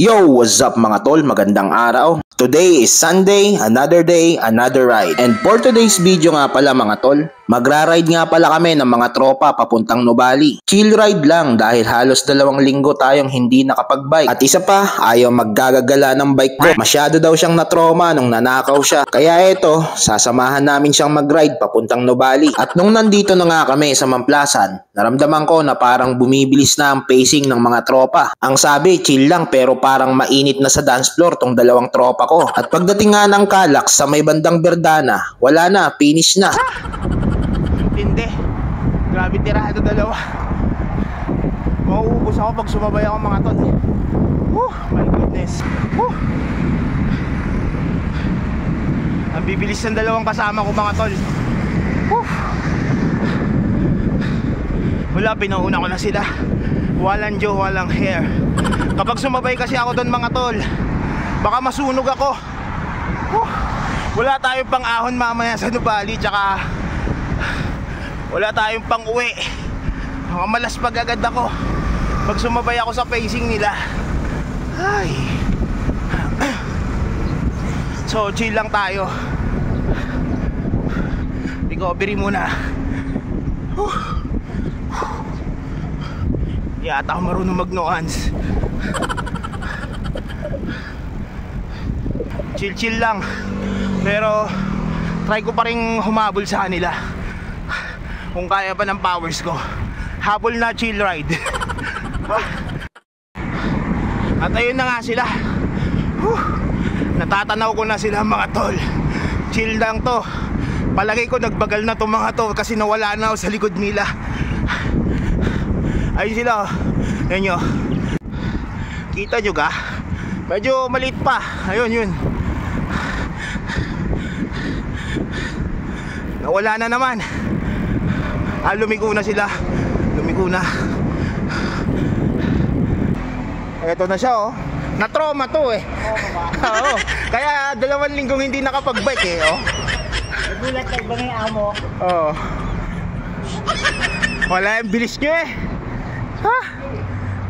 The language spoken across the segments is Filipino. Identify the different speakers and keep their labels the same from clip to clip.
Speaker 1: Yo, what's up mga tol? Magandang araw. Today is Sunday, another day, another ride. And for today's video nga pala mga tol, magra-ride nga pala kami ng mga tropa papuntang Nuvali. Chill ride lang dahil halos 2 linggo tayong hindi nakapag-bike. At isa pa, ayaw maggagagala ng bike ko. Masyado daw siyang na-trauma nung nanakaw siya. Kaya eto, sasamahan namin siyang mag-ride papuntang Nuvali. At nung nandito na nga kami sa Mamplasan, naramdaman ko na parang bumibilis na ang pacing ng mga tropa. Ang sabi, chill lang pero parang mainit na sa dance floor tong 2 tropa ko. At pagdating nga ng Calax sa may bandang Verdana, wala na, finish na.
Speaker 2: Hindi. Grabe tirado 2. Mauubos ako pag sumabay ako mga tol. My goodness. Ang bibilis ng 2 kasama ko mga tol. Wala, pinauna ko na sila. Walang Joe, walang hair. Kapag sumabay kasi ako doon mga tol, baka masunog ako. Wala tayong pang-ahon mamaya sa Nuvali, tsaka wala tayong pang-uwi. Malaspag agad ako pag sumabay ako sa pacing nila. Ay. So chill lang tayo. Recovery muna. Yata ako marunong mag-nuance. Chill lang. Pero try ko pa rin humabol sa kanila. Kung kaya pa ng powers ko. Habol na chill ride. At ayun na nga sila. Natatanaw ko na sila mga tol. Chill lang to. Palagay ko nagbagal na to mga to, kasi nawala na ako sa likod nila. Ayun sila. Ayun nyo. Kita nyo ka? Medyo maliit pa. Ayun yun. Nawala na naman. Lumiko na sila. Lumiko na. Eto na siya oh. Na-trauma to eh. Oo. Kaya 2 linggong hindi nakapag-bike eh oh.
Speaker 3: Nagulat ka ba ng amo?
Speaker 2: Oo. Wala yung bilis nyo eh. Ha?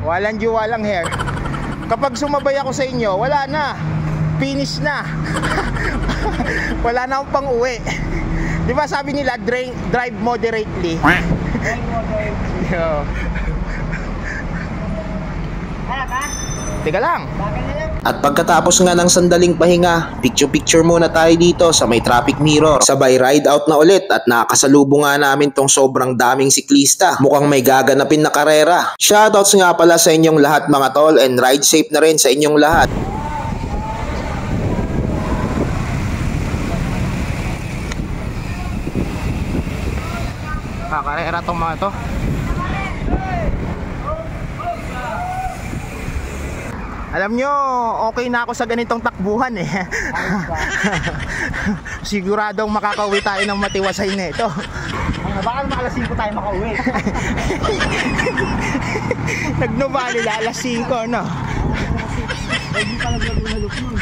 Speaker 2: Walang Joe, walang hair. Kapag sumabay ako sa inyo, wala na. Finish na. Wala na akong pang-uwi. Di ba sabi nila, drive moderately?
Speaker 3: Drive moderately.
Speaker 2: Yo.
Speaker 3: Hala ka?
Speaker 2: Teka lang.
Speaker 3: Bakit na lang?
Speaker 1: At pagkatapos nga ng sandaling pahinga, picture muna tayo dito sa may traffic mirror. Sabay ride out na ulit at nakakasalubong nga namin tong sobrang daming siklista. Mukhang may gaganapin na karera. Shoutouts nga pala sa inyong lahat mga tol, and ride safe na rin sa inyong lahat.
Speaker 2: Karera tong mga to. Alam nyo, okay na ako sa ganitong takbuhan eh. Siguradong makakauwi tayo ng matiwasay na ito.
Speaker 3: Baka alas 5 tayo makauwi.
Speaker 2: Nag-Nuvali na alas 5 no?
Speaker 3: Hindi pa naglalulok nun.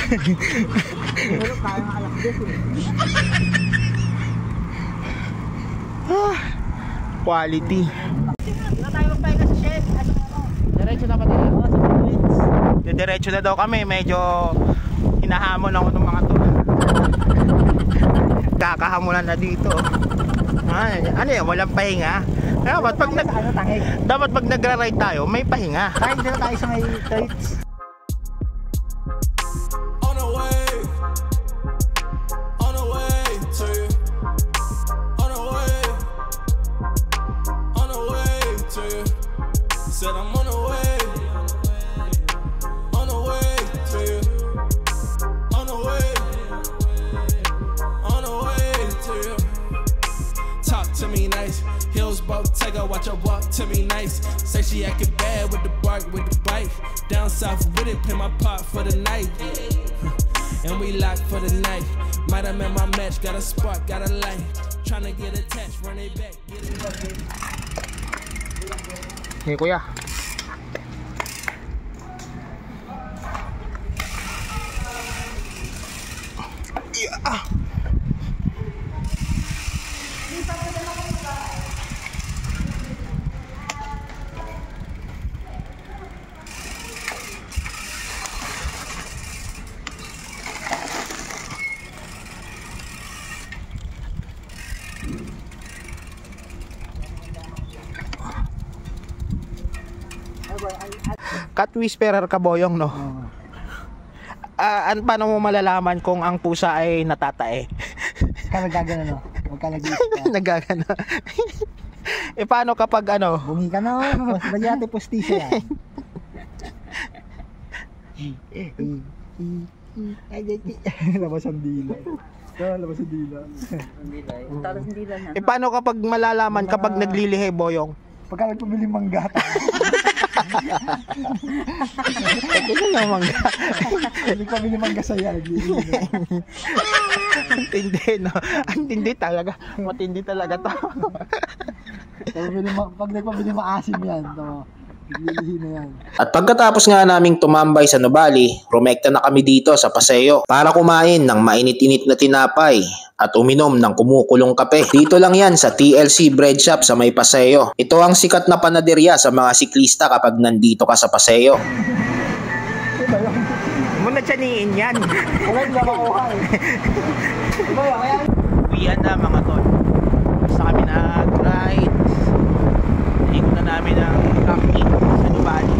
Speaker 3: Naglalulok tayo ng alas 10 eh.
Speaker 2: Quality.
Speaker 3: Hindi na tayo magpahinga sa shed.
Speaker 2: Diretso na ba tayo?
Speaker 3: Oo, sa Philippines.
Speaker 2: Diretso na daw kami. Medyo hinahamon ako ng mga to. Kakahamunan na dito. Ano yan? Walang pahinga. Dapat pag nagra-ride tayo, may pahinga.
Speaker 3: Tayo dito tayo sa may traits.
Speaker 4: Said I'm on the way, on the way to you, on the way, on the way to you. Talk to me nice, heels both take her, watch her walk to me nice. Say she acting bad with the bark, with the bite. Down south with it, play my part for the night. And we lock for the night. Might have met my match, got a spark, got a light. Tryna get attached, run it back, get it back.
Speaker 2: Hey kuya. Yeah. Cat whisperer ka, Boyong, no? Paano mo malalaman kung ang pusa ay natatae?
Speaker 3: Nagagano, no? Huwag ka nag-iisip.
Speaker 2: Nagagano. Paano kapag ano?
Speaker 3: Bumi ka na, balyate postiso yan. Labas ang dila. Labas ang dila.
Speaker 5: Talas ang dila na.
Speaker 2: Paano kapag malalaman kapag naglilihi, Boyong?
Speaker 3: Pagka nagpabili manggata.
Speaker 2: Ito na mangga.
Speaker 3: Nagpabili mangga sa'yo.
Speaker 2: Antindi, no? Antindi talaga. Matindi talaga to.
Speaker 3: Pag nagpabili maasim yan, to. Naglilihi na yan.
Speaker 1: At pagkatapos nga naming tumambay sa Nubali, rumekta na kami dito sa Paseo para kumain ng mainit-init na tinapay at uminom ng kumukulong kape. Dito lang yan sa TLC Bread Shop sa may Paseo. Ito ang sikat na panaderya sa mga siklista kapag nandito ka sa Paseo.
Speaker 2: Muna tsaniin yan.
Speaker 3: Wala yung lamakuha eh. Diba yan?
Speaker 2: Uwian na mga tol. Basta kami nag-ride. Ikot na namin ang camping sa Nubali.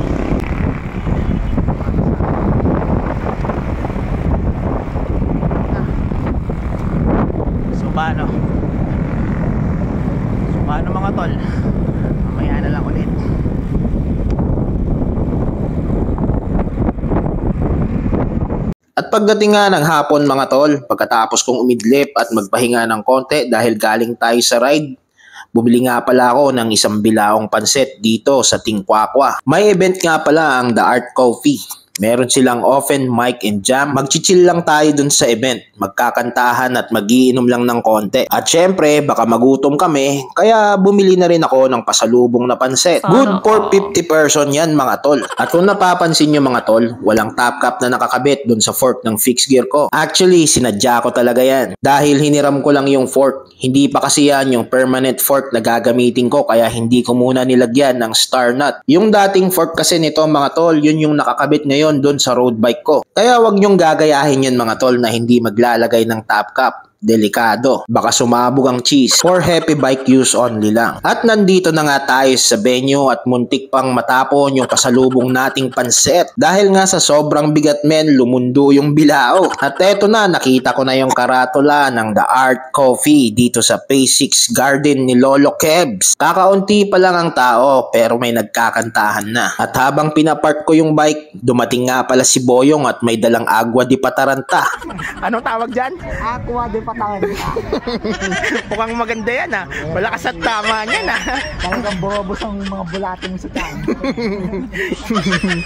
Speaker 2: So paano mga tol? Mamaya na lang ulit.
Speaker 1: At pagdating nga ng hapon mga tol, pagkatapos kong umidlip at magpahinga ng konti dahil galing tayo sa ride, bumili nga pala ako ng isang bilaong pansit dito sa Tingkwakwa. May event nga pala ang The Art Coffee. Meron silang open mic and jam. Magchichill lang tayo dun sa event. Magkakantahan at magiinom lang ng konti. At syempre, baka magutom kami, kaya bumili na rin ako ng pasalubong na pansit. Good for 50 person yan mga tol. At kung napapansin nyo mga tol, walang top cap na nakakabit dun sa fork ng fixed gear ko. Actually, sinadya ko talaga yan. Dahil hiniram ko lang yung fork. Hindi pa kasi yan yung permanent fork na gagamitin ko, kaya hindi ko muna nilagyan ng star nut. Yung dating fork kasi nito mga tol, yun yung nakakabit ngayon doon sa road bike ko. Kaya wag nyong gagayahin yan mga tol na hindi maglalagay ng top cap. Delikado. Baka sumabog ang cheese. For happy bike use only lang. At nandito na nga tayo sa venue at muntik pang matapon yung pasalubong nating pansit. Dahil nga sa sobrang bigat men, lumundo yung bilao. At eto na, nakita ko na yung karatula ng The Art Coffee dito sa Phase 6 Garden ni Lolo Kebs. Kakaunti pa lang ang tao pero may nagkakantahan na. At habang pinapark ko yung bike, dumating nga pala si Boyong at may dalang agua di pataranta.
Speaker 2: Anong tawag dyan?
Speaker 3: Aqua de patawag.
Speaker 2: Mukhang maganda yan ha. Malakas at tama niyan ha.
Speaker 3: Talagang borobos ang mga bulate mo sa tiyan.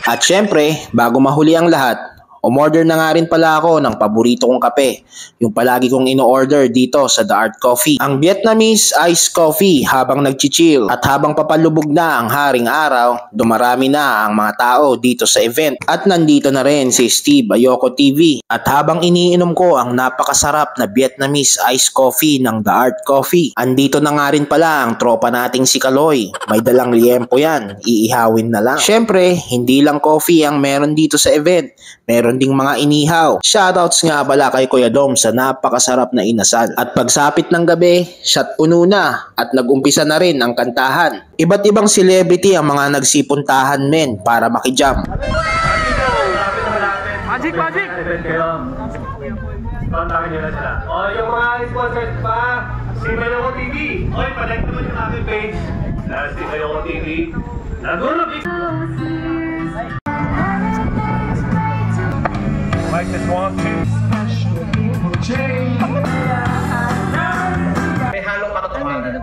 Speaker 1: At syempre, bago mahuli ang lahat, umorder na nga rin pala ako ng paborito kong kape, yung palagi kong ino-order dito sa The Art Coffee. Ang Vietnamese iced coffee habang nagchichill. At habang papalubog na ang haring araw, dumarami na ang mga tao dito sa event. At nandito na rin si Steve Ayoko TV. At habang iniinom ko ang napakasarap na Vietnamese iced coffee ng The Art Coffee, andito na nga rin pala ang tropa nating si Kaloy. May dalang liempo yan, iihawin na lang. Syempre, hindi lang coffee ang meron dito sa event. Meron ding mga inihaw. Shoutouts nga pala kay Kuya Dom sa napakasarap na inasal. At pagsapit ng gabi, shot puno na at nag-umpisa na rin ang kantahan. Iba't ibang celebrity ang mga nagsipuntahan men para makijam.
Speaker 2: Magic!
Speaker 6: Kontakin nyo na sila. O, yung mga sponsors pa, si Mayoko TV. Oy, palike naman yung aking page. Si Mayoko TV. Nagulog! Like this one, two. May halong katotohanan.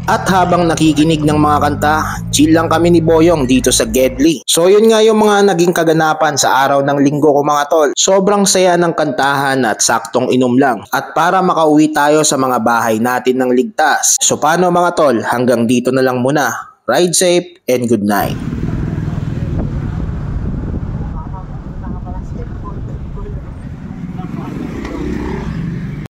Speaker 1: At habang nakikinig ng mga kanta, chill lang kami ni Boyong dito sa Gedli. So yun nga yung mga naging kaganapan sa araw ng linggo ko mga tol. Sobrang saya ng kantahan at saktong inom lang. At para makauwi tayo sa mga bahay natin ng ligtas. So paano mga tol, hanggang dito na lang muna. Ride safe and good night.